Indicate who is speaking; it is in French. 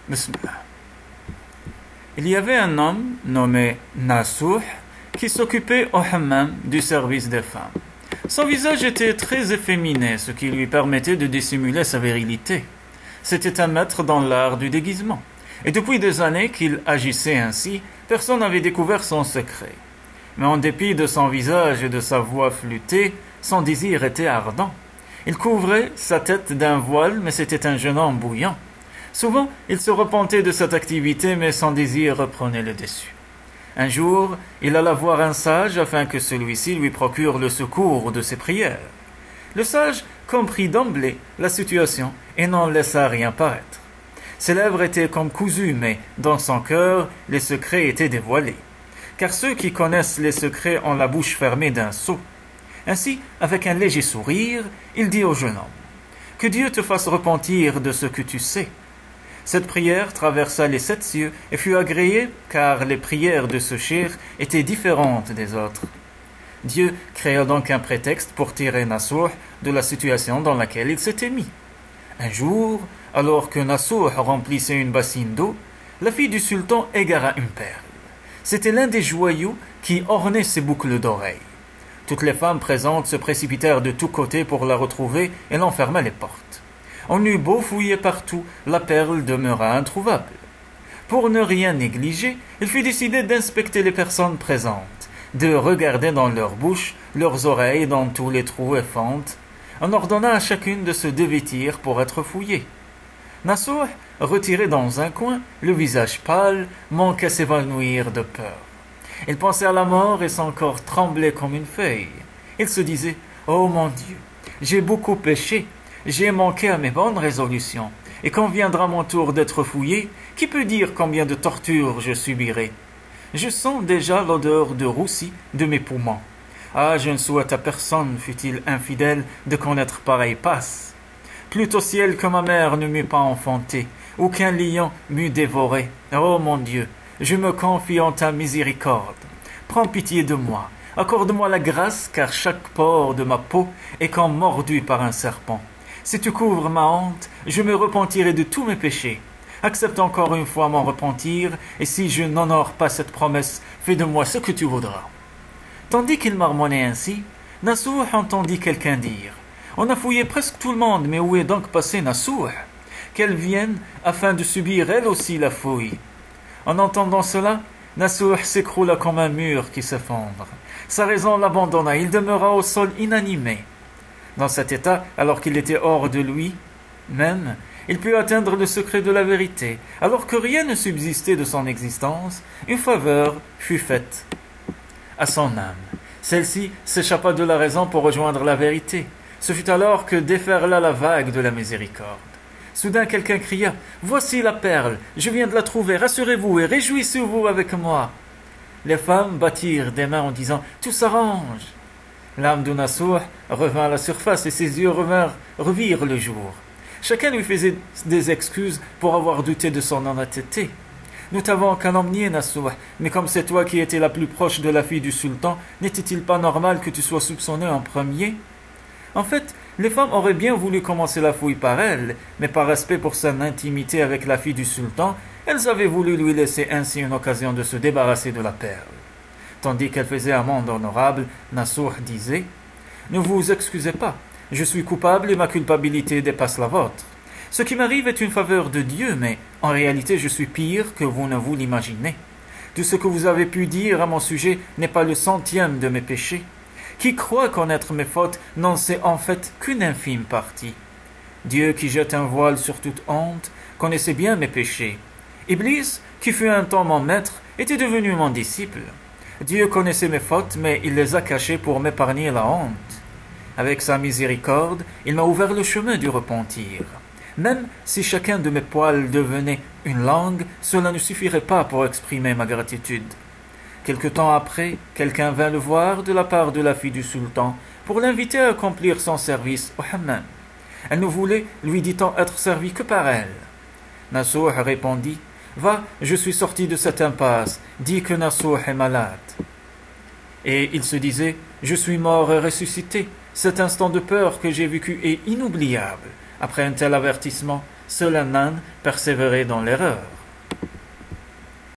Speaker 1: Bismillah. Il y avait un homme nommé Nasuh qui s'occupait au hammam du service des femmes. Son visage était très efféminé, ce qui lui permettait de dissimuler sa virilité. C'était un maître dans l'art du déguisement. Et depuis des années qu'il agissait ainsi, personne n'avait découvert son secret. Mais en dépit de son visage et de sa voix flûtée, son désir était ardent. Il couvrait sa tête d'un voile, mais c'était un jeune homme bouillant. Souvent, il se repentait de cette activité, mais son désir reprenait le dessus. Un jour, il alla voir un sage afin que celui-ci lui procure le secours de ses prières. Le sage comprit d'emblée la situation et n'en laissa rien paraître. Ses lèvres étaient comme cousues, mais dans son cœur, les secrets étaient dévoilés. Car ceux qui connaissent les secrets ont la bouche fermée d'un sot. Ainsi, avec un léger sourire, il dit au jeune homme : « Que Dieu te fasse repentir de ce que tu sais. » Cette prière traversa les 7 cieux et fut agréée car les prières de ce cheikh étaient différentes des autres. Dieu créa donc un prétexte pour tirer Nasuh de la situation dans laquelle il s'était mis. Un jour, alors que Nasuh remplissait une bassine d'eau, la fille du sultan égara une perle. C'était l'un des joyaux qui ornaient ses boucles d'oreilles. Toutes les femmes présentes se précipitèrent de tous côtés pour la retrouver et l'enfermaient les portes. On eut beau fouiller partout, la perle demeura introuvable. Pour ne rien négliger, il fut décidé d'inspecter les personnes présentes, de regarder dans leurs bouches, leurs oreilles dans tous les trous et fentes. On ordonna à chacune de se dévêtir pour être fouillée. Nasuh, retiré dans un coin, le visage pâle, manquait s'évanouir de peur. Il pensait à la mort et son corps tremblait comme une feuille. Il se disait : « Oh mon Dieu, j'ai beaucoup péché. J'ai manqué à mes bonnes résolutions, et quand viendra mon tour d'être fouillé, qui peut dire combien de tortures je subirai ? Je sens déjà l'odeur de roussi de mes poumons. Ah, je ne souhaite à personne, fût-il infidèle, de connaître pareille passe. Plût au ciel que ma mère ne m'eût pas enfanté, ou qu'un lion m'eût dévoré. Oh mon Dieu, je me confie en ta miséricorde. Prends pitié de moi, accorde-moi la grâce, car chaque pore de ma peau est comme mordu par un serpent. Si tu couvres ma honte, je me repentirai de tous mes péchés. Accepte encore une fois mon repentir, et si je n'honore pas cette promesse, fais de moi ce que tu voudras. » Tandis qu'il marmonnait ainsi, Nasuh entendit quelqu'un dire : « On a fouillé presque tout le monde, mais où est donc passée Nasuh ? Qu'elle vienne afin de subir elle aussi la fouille. » En entendant cela, Nasuh s'écroula comme un mur qui s'effondre. Sa raison l'abandonna, il demeura au sol inanimé. Dans cet état, alors qu'il était hors de lui-même, il put atteindre le secret de la vérité. Alors que rien ne subsistait de son existence, une faveur fut faite à son âme. Celle-ci s'échappa de la raison pour rejoindre la vérité. Ce fut alors que déferla la vague de la miséricorde. Soudain quelqu'un cria : « Voici la perle, je viens de la trouver, rassurez-vous et réjouissez-vous avec moi. » Les femmes battirent des mains en disant : « Tout s'arrange. » L'âme de Nasuh revint à la surface et ses yeux revirent le jour. Chacun lui faisait des excuses pour avoir douté de son honnêteté. « Nous t'avons calomnié, Nasuh, mais comme c'est toi qui étais la plus proche de la fille du sultan, n'était-il pas normal que tu sois soupçonné en premier ?» En fait, les femmes auraient bien voulu commencer la fouille par elle, mais par respect pour son intimité avec la fille du sultan, elles avaient voulu lui laisser ainsi une occasion de se débarrasser de la perle. Tandis qu'elle faisait amende honorable, Nasuh disait : « Ne vous excusez pas, je suis coupable et ma culpabilité dépasse la vôtre. Ce qui m'arrive est une faveur de Dieu, mais en réalité je suis pire que vous ne vous l'imaginez. Tout ce que vous avez pu dire à mon sujet n'est pas le centième de mes péchés. Qui croit connaître mes fautes n'en sait en fait qu'une infime partie. Dieu qui jette un voile sur toute honte connaissait bien mes péchés. Iblis, qui fut un temps mon maître, était devenu mon disciple. Dieu connaissait mes fautes, mais il les a cachées pour m'épargner la honte. Avec sa miséricorde, il m'a ouvert le chemin du repentir. Même si chacun de mes poils devenait une langue, cela ne suffirait pas pour exprimer ma gratitude. Quelque temps après, quelqu'un vint le voir de la part de la fille du sultan pour l'inviter à accomplir son service au hammam. Elle ne voulait, lui dit-on, être servie que par elle. Nasuh répondit : « Va, je suis sorti de cette impasse, dis que Nasuh est malade. » Et il se disait : « Je suis mort et ressuscité. Cet instant de peur que j'ai vécu est inoubliable. Après un tel avertissement, seul un âne persévérait dans l'erreur.